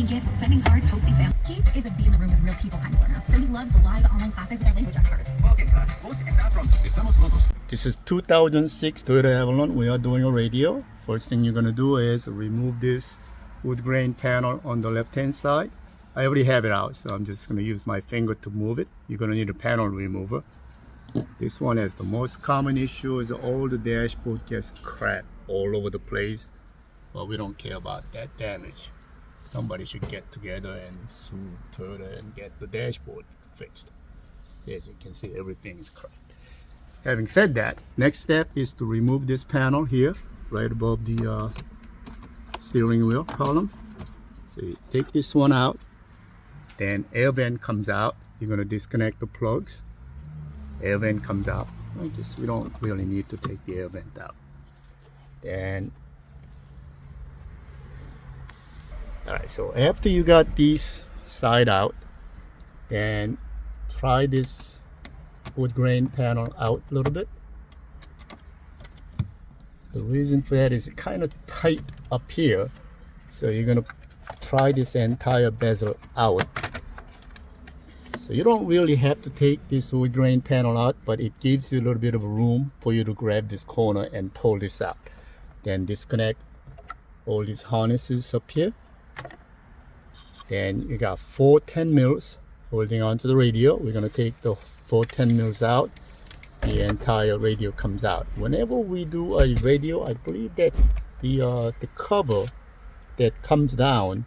gifts, sending cards, hosting family. Keith is a be in the room with real people kind of learner, so he loves the live online classes with our language experts. This is 2006 Toyota Avalon. We are doing a radio. First thing you're gonna do is remove this wood grain panel on the left hand side. I already have it out, so I'm just gonna use my finger to move it. You're gonna need a panel remover. This one has the most common issue is all the dashboard gets cracked all over the place, but we don't care about that damage. Somebody should get together and sue Toyota and get the dashboard fixed. So as you can see, everything is cracked. Having said that, next step is to remove this panel here, right above the steering wheel column. So you take this one out, then air vent comes out. You're gonna disconnect the plugs. Air vent comes out. I guess we don't really need to take the air vent out. And all right, so after you got these side out, then pry this wood grain panel out a little bit. The reason for that is it kind of tight up here, so you're gonna pry this entire bezel out. So you don't really have to take this wood grain panel out, but it gives you a little bit of room for you to grab this corner and pull this out. Then disconnect all these harnesses up here. Then you got 4 10 mils holding on to the radio. We're gonna take the 4 10 mils out. The entire radio comes out. Whenever we do a radio, I believe that the cover that comes down,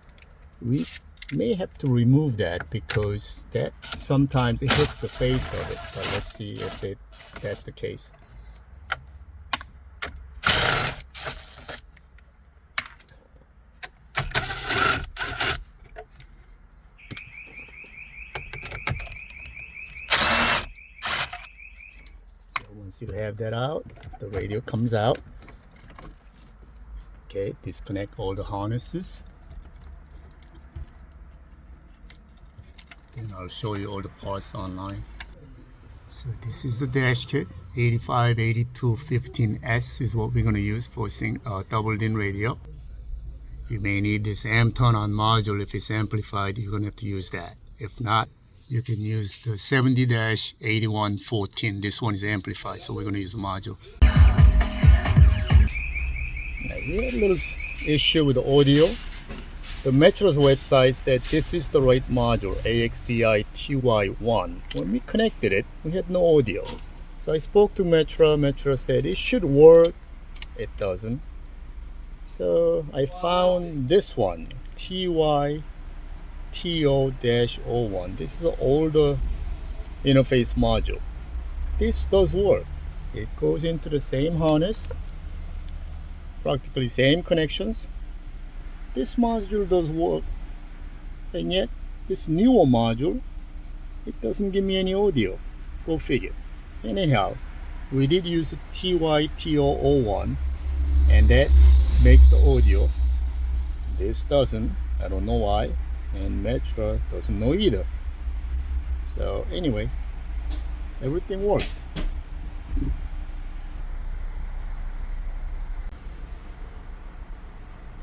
we may have to remove that because that sometimes it hits the face of it. But let's see if that's the case. Once you have that out, the radio comes out. Okay, disconnect all the harnesses. Then I'll show you all the parts online. So this is the dash kit. 858215S is what we're going to use for double-din radio. You may need this amp turn-on module. If it's amplified, you're going to have to use that. If not, you can use the 70-8114. This one is amplified, so we're going to use the module. Now, we had a little issue with the audio. The Metra's website said this is the right module, AXDI-TY1. When we connected it, we had no audio. So I spoke to Metra. Metra said it should work. It doesn't. So I found this one, TO-01. This is an older interface module. This does work. It goes into the same harness, practically same connections. This module does work, and yet this newer module, it doesn't give me any audio. Go figure. And anyhow, we did use the TO-01, and that makes the audio. This doesn't. I don't know why. And Metra doesn't know either. So anyway, everything works.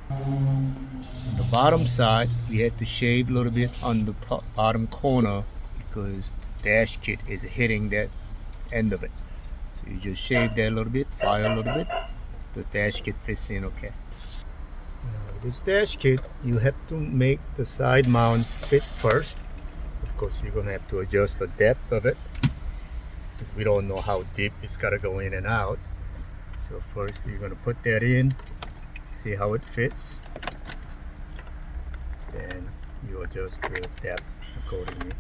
On the bottom side, we had to shave a little bit on the bottom corner because the dash kit is hitting that end of it. So you just shave that a little bit, fire a little bit, the dash kit fits in okay. This dash kit, you have to make the side mount fit first. Of course, you're gonna have to adjust the depth of it because we don't know how deep it's gotta go in and out. So first you're gonna put that in, see how it fits. Then you adjust the depth accordingly.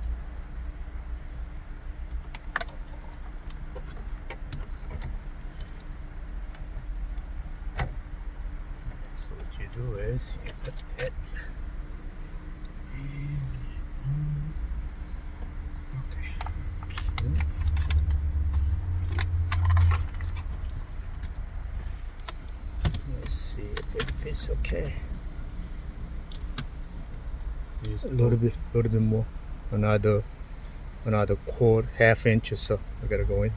Do is you put that in. Okay. Let's see if it fits okay. A little bit more. Another quarter, half inch or so. I gotta go in.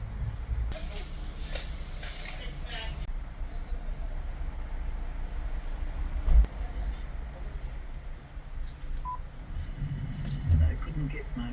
get my